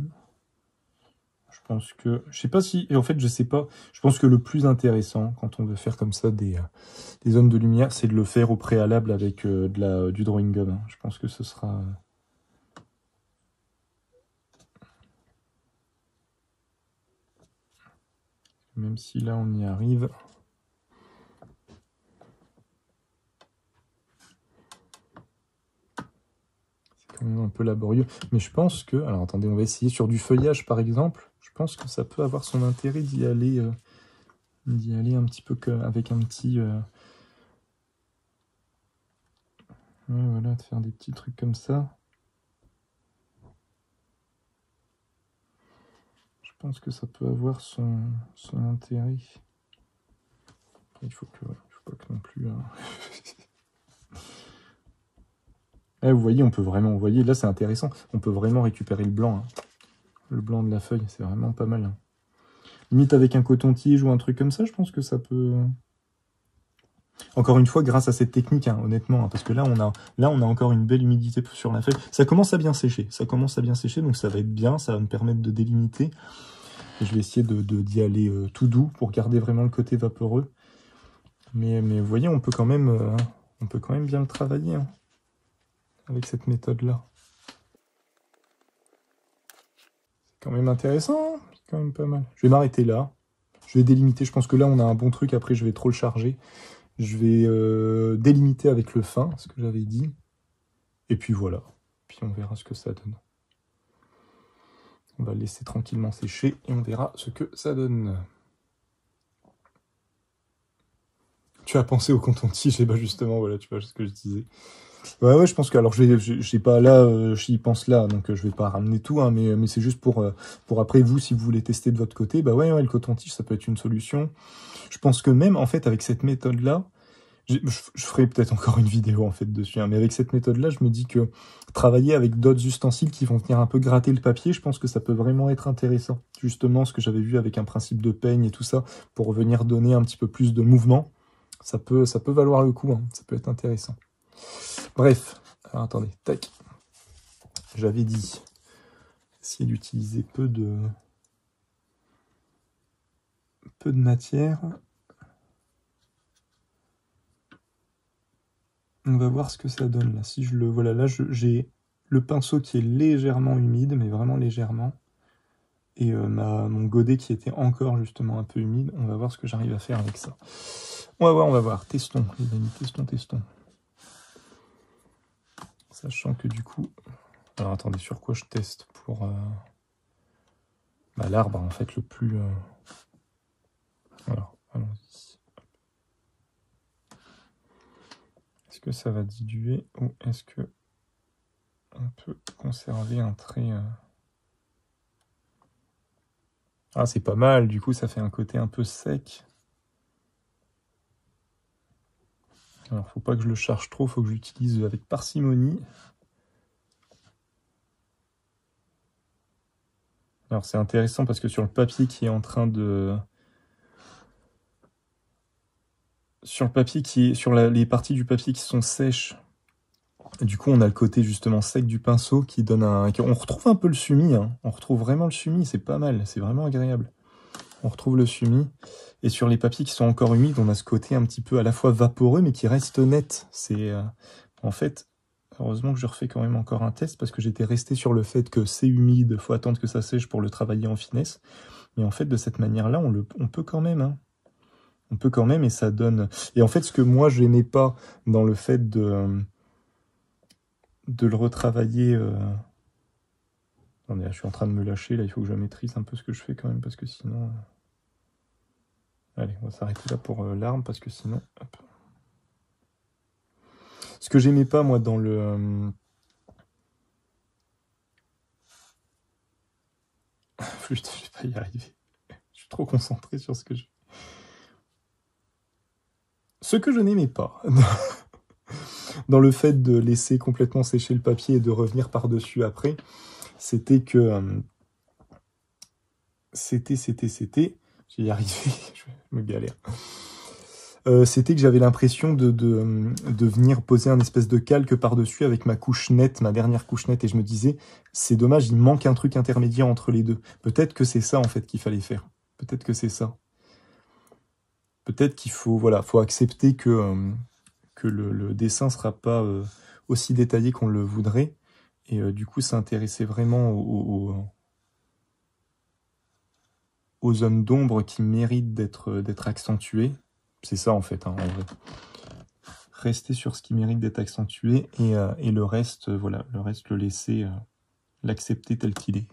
Je pense que... Je sais pas si... Et en fait, je sais pas. Je pense que le plus intéressant, quand on veut faire comme ça des zones de lumière, c'est de le faire au préalable avec du drawing gum. Hein. Je pense que ce sera... Même si là, on y arrive... C'est quand même un peu laborieux. Mais je pense que... Alors, attendez, on va essayer sur du feuillage, par exemple. Je pense que ça peut avoir son intérêt d'y aller un petit peu avec un petit... Ouais, voilà, de faire des petits trucs comme ça. Je pense que ça peut avoir son intérêt. Il faut pas que non plus... Hein. Vous voyez, on peut vraiment... Vous voyez, là, c'est intéressant. On peut vraiment récupérer le blanc. Hein. Le blanc de la feuille, c'est vraiment pas mal. Hein. Limite avec un coton-tige ou un truc comme ça, je pense que ça peut... Encore une fois, grâce à cette technique, hein, honnêtement, hein, parce que là, on a encore une belle humidité sur la feuille. Ça commence à bien sécher, donc ça va être bien, ça va me permettre de délimiter. Et je vais essayer d'y aller tout doux pour garder vraiment le côté vaporeux. Mais vous voyez, on peut quand même bien le travailler hein, avec cette méthode-là. C'est quand même intéressant, hein, c'est quand même pas mal. Je vais m'arrêter là. Je vais délimiter, je pense que là, on a un bon truc. Après, je vais trop le charger. Je vais délimiter avec le fin, ce que j'avais dit. Et puis voilà. Puis on verra ce que ça donne. On va le laisser tranquillement sécher et on verra ce que ça donne. Tu as pensé au coton-tige, et bah justement, voilà, tu vois ce que je disais. Ouais, je pense que, alors, j'ai pas là, j'y pense là, donc je vais pas ramener tout, hein, mais c'est juste pour après, vous, si vous voulez tester de votre côté, bah ouais, le coton-tige, ça peut être une solution. Je pense que même, en fait, avec cette méthode-là, je ferai peut-être encore une vidéo en fait dessus, hein, mais avec cette méthode-là, je me dis que travailler avec d'autres ustensiles qui vont venir un peu gratter le papier, je pense que ça peut vraiment être intéressant. Justement, ce que j'avais vu avec un principe de peigne et tout ça, pour venir donner un petit peu plus de mouvement, ça peut valoir le coup, hein, ça peut être intéressant. Bref, alors attendez, tac. J'avais dit, essayer d'utiliser peu de matière. On va voir ce que ça donne là. Si je le voilà, là j'ai le pinceau qui est légèrement humide, mais vraiment légèrement, et mon godet qui était encore justement un peu humide. On va voir ce que j'arrive à faire avec ça. On va voir. Testons, les amis, testons. Sachant que du coup, alors attendez, sur quoi je teste pour l'arbre en fait le plus. Voilà, allons-y. Est-ce que ça va diluer ou est-ce que on peut conserver un trait Ah, c'est pas mal, du coup ça fait un côté un peu sec. Alors faut pas que je le charge trop, faut que j'utilise avec parcimonie. Alors c'est intéressant parce que sur le papier qui est en train de... Sur les parties du papier qui sont sèches, du coup on a le côté justement sec du pinceau qui donne un... On retrouve un peu le sumi, hein. On retrouve vraiment le sumi, c'est pas mal, c'est vraiment agréable. On retrouve le sumi. Et sur les papiers qui sont encore humides, on a ce côté un petit peu à la fois vaporeux mais qui reste net. C'est en fait... Heureusement que je refais quand même encore un test parce que j'étais resté sur le fait que c'est humide, faut attendre que ça sèche pour le travailler en finesse. Mais en fait, de cette manière-là, on peut quand même. Hein. On peut quand même et ça donne... Et en fait, ce que moi, je n'aimais pas dans le fait de le retravailler... Attendez, là, je suis en train de me lâcher. Là, il faut que je maîtrise un peu ce que je fais quand même parce que sinon... Allez, on va s'arrêter là pour l'arme parce que sinon... Hop. Ce que j'aimais pas, moi, dans le... Putain, je vais pas y arriver. Je suis trop concentré sur ce que je... Ce que je n'aimais pas dans le fait de laisser complètement sécher le papier et de revenir par-dessus après, c'était que... C'était... J'y y arrivé, je me galère. C'était que j'avais l'impression de venir poser un espèce de calque par-dessus avec ma couche nette, ma dernière couche nette, et je me disais, c'est dommage, il manque un truc intermédiaire entre les deux. Peut-être que c'est ça, en fait, qu'il fallait faire. Peut-être que c'est ça. Peut-être qu'il faut, voilà, faut accepter que le dessin sera pas aussi détaillé qu'on le voudrait, et du coup, s'intéresser vraiment aux zones d'ombre qui méritent d'être accentuées. C'est ça, en fait, hein, en vrai. Rester sur ce qui mérite d'être accentué et le reste, voilà, le reste, le laisser, l'accepter tel qu'il est.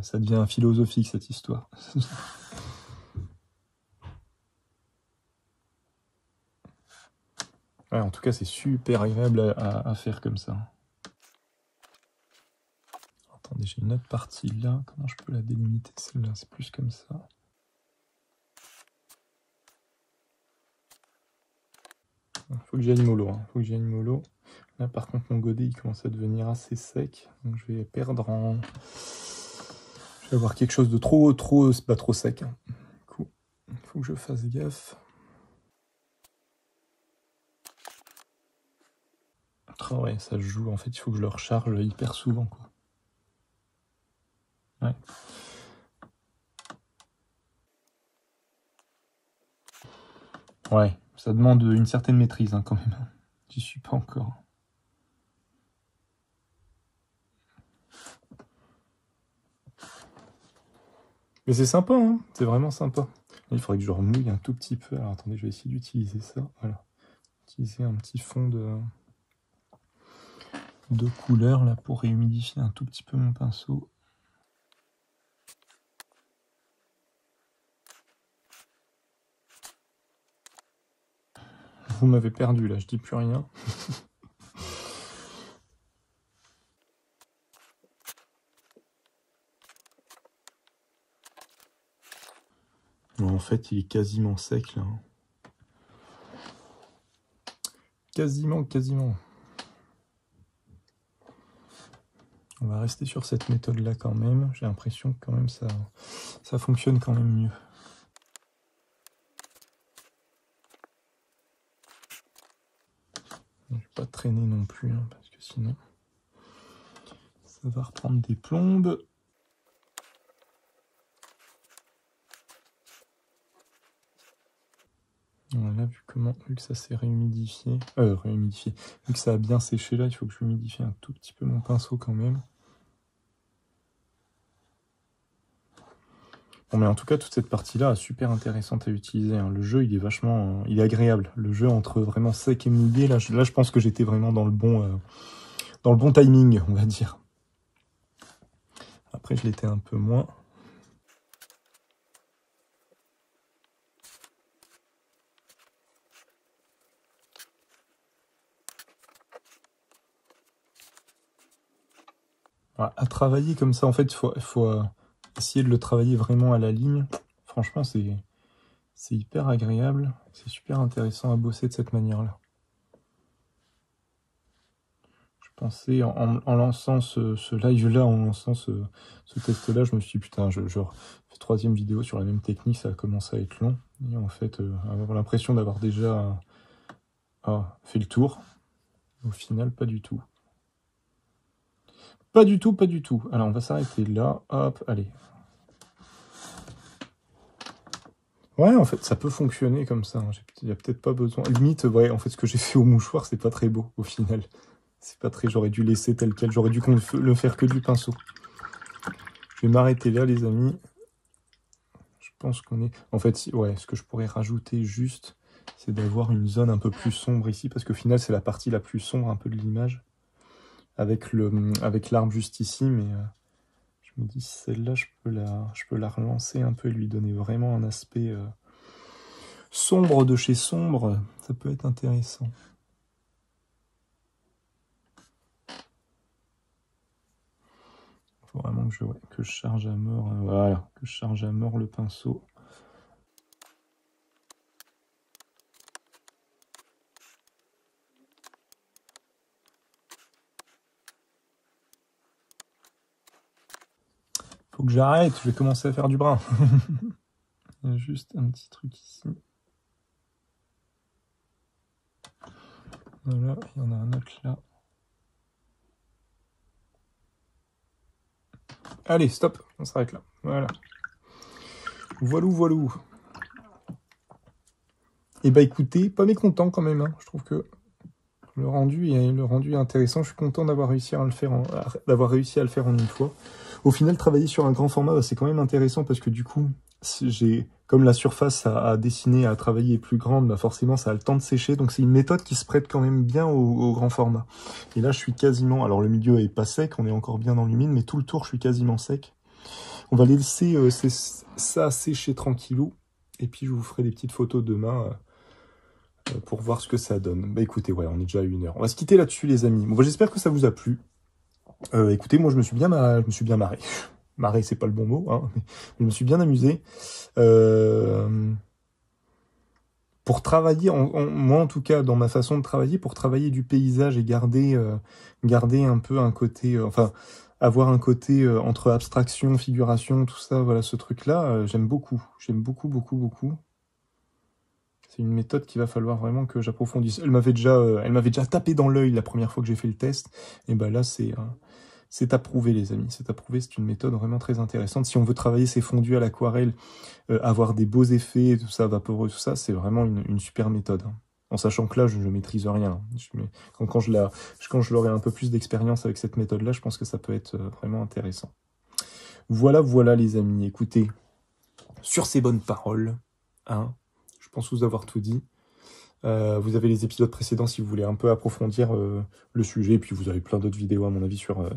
Ça devient philosophique, cette histoire. Ouais, en tout cas, c'est super agréable à faire comme ça. Attendez, j'ai une autre partie là. Comment je peux la délimiter, celle-là? C'est plus comme ça. Faut que j'aille mollo. Hein. Faut que j'aille mollo. Là, par contre, mon godet, il commence à devenir assez sec. Donc, je vais perdre en... Je vais avoir quelque chose de trop sec. Hein. Du coup, il faut que je fasse gaffe. Oh ouais, ça joue. En fait, il faut que je le recharge hyper souvent, quoi. Ouais. Ouais, ça demande une certaine maîtrise, hein, quand même. J'y suis pas encore. Mais c'est sympa, hein, c'est vraiment sympa. Il faudrait que je remouille un tout petit peu. Alors attendez, je vais essayer d'utiliser ça. Voilà. Utiliser un petit fond de couleur là pour réhumidifier un tout petit peu mon pinceau. Vous m'avez perdu là, je dis plus rien. Bon, en fait, il est quasiment sec là. Quasiment. On va rester sur cette méthode là quand même. J'ai l'impression que quand même ça fonctionne quand même mieux. Je vais pas traîner non plus, hein, parce que sinon ça va reprendre des plombes. Voilà, vu que ça s'est réhumidifié, vu que ça a bien séché là, il faut que je humidifie un tout petit peu mon pinceau quand même. Bon, mais en tout cas, toute cette partie-là est super intéressante à utiliser. Hein. Le jeu, il est vachement, il est agréable. Le jeu entre vraiment sec et mouillé, là, je pense que j'étais vraiment dans le bon timing, on va dire. Après, je l'étais un peu moins. À travailler comme ça, en fait, il faut essayer de le travailler vraiment à la ligne. Franchement, c'est hyper agréable. C'est super intéressant à bosser de cette manière-là. Je pensais, en lançant ce live-là, en lançant ce test-là, je me suis dit, putain, je fais troisième vidéo sur la même technique, ça a commencé à être long. Et en fait, avoir l'impression d'avoir déjà fait le tour. Au final, pas du tout. Pas du tout. Alors, on va s'arrêter là. Hop, allez. Ouais, en fait, ça peut fonctionner comme ça. Il n'y a peut-être pas besoin. Limite, ouais, en fait, ce que j'ai fait au mouchoir, c'est pas très beau, au final. C'est pas très... J'aurais dû laisser tel quel. J'aurais dû le faire que du pinceau. Je vais m'arrêter là, les amis. Je pense qu'on est... En fait, ouais, ce que je pourrais rajouter juste, c'est d'avoir une zone un peu plus sombre ici, parce qu'au final, c'est la partie la plus sombre un peu de l'image. Avec l'arbre juste ici, mais je me dis, celle-là, je peux la relancer un peu et lui donner vraiment un aspect sombre de chez sombre. Ça peut être intéressant. Il faut vraiment que je charge à mort, voilà, que je charge à mort le pinceau. Faut que j'arrête, je vais commencer à faire du brun. Il y a juste un petit truc ici. Voilà, il y en a un autre là. Allez, stop, on s'arrête là. Voilà. Voilou. Et bah écoutez, pas mécontent quand même. Hein. Je trouve que le rendu est intéressant. Je suis content d'avoir réussi à le faire en une fois. Au final, travailler sur un grand format, bah, c'est quand même intéressant parce que du coup, comme la surface à dessiner, à travailler est plus grande, bah forcément, ça a le temps de sécher. Donc, c'est une méthode qui se prête quand même bien au grand format. Et là, je suis quasiment... Alors, le milieu est pas sec, on est encore bien dans l'humide, mais tout le tour, je suis quasiment sec. On va laisser ça sécher tranquillou. Et puis, je vous ferai des petites photos demain pour voir ce que ça donne. Bah écoutez, ouais, on est déjà à 1 heure. On va se quitter là-dessus, les amis. Bon, bah, j'espère que ça vous a plu. Écoutez, moi, je me suis bien marré. Marré, c'est pas le bon mot, hein, mais je me suis bien amusé. Pour travailler, moi en tout cas, dans ma façon de travailler, pour travailler du paysage et garder un peu un côté, enfin, avoir un côté entre abstraction, figuration, tout ça, voilà, ce truc-là, j'aime beaucoup. J'aime beaucoup, beaucoup, beaucoup. C'est une méthode qu'il va falloir vraiment que j'approfondisse. Elle m'avait déjà tapé dans l'œil la première fois que j'ai fait le test. Et ben là, c'est approuvé, les amis. C'est approuvé, c'est une méthode vraiment très intéressante. Si on veut travailler ses fondus à l'aquarelle, avoir des beaux effets, tout ça, vaporeux, tout ça, c'est vraiment une super méthode. Hein. En sachant que là, je ne maîtrise rien. Quand je l'aurai un peu plus d'expérience avec cette méthode-là, je pense que ça peut être vraiment intéressant. Voilà, voilà, les amis. Écoutez, sur ces bonnes paroles, hein, je pense vous avoir tout dit. Vous avez les épisodes précédents si vous voulez un peu approfondir le sujet. Et puis vous avez plein d'autres vidéos, à mon avis, sur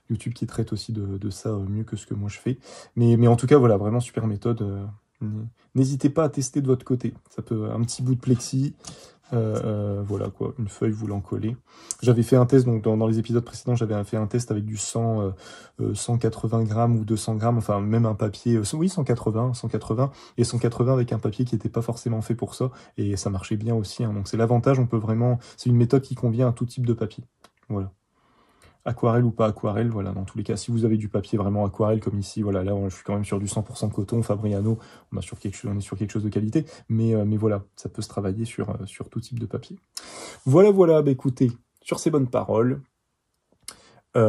YouTube qui traitent aussi de ça mieux que ce que moi je fais. Mais en tout cas, voilà, vraiment super méthode. N'hésitez pas à tester de votre côté. Ça peut un petit bout de plexi. Voilà quoi, une feuille, vous l'encollez. J'avais fait un test, donc dans les épisodes précédents, j'avais fait un test avec du 180 grammes ou 200 grammes, enfin même un papier, oui 180 et 180 avec un papier qui n'était pas forcément fait pour ça, et ça marchait bien aussi, hein. Donc c'est l'avantage, on peut vraiment, c'est une méthode qui convient à tout type de papier. Voilà. Aquarelle ou pas aquarelle, voilà, dans tous les cas, si vous avez du papier vraiment aquarelle, comme ici, voilà, là, je suis quand même sur du 100% coton, Fabriano, on est sur quelque chose de qualité, mais voilà, ça peut se travailler sur tout type de papier. Voilà, voilà, bah écoutez, sur ces bonnes paroles, si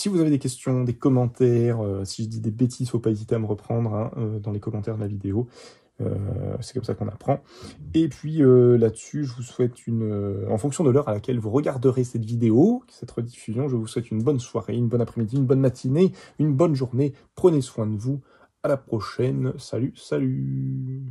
vous avez des questions, des commentaires, si je dis des bêtises, faut pas hésiter à me reprendre hein, dans les commentaires de la vidéo. C'est comme ça qu'on apprend. Et puis là-dessus, je vous souhaite en fonction de l'heure à laquelle vous regarderez cette vidéo, cette rediffusion, je vous souhaite une bonne soirée, une bonne après-midi, une bonne matinée, une bonne journée. Prenez soin de vous. À la prochaine. Salut, salut.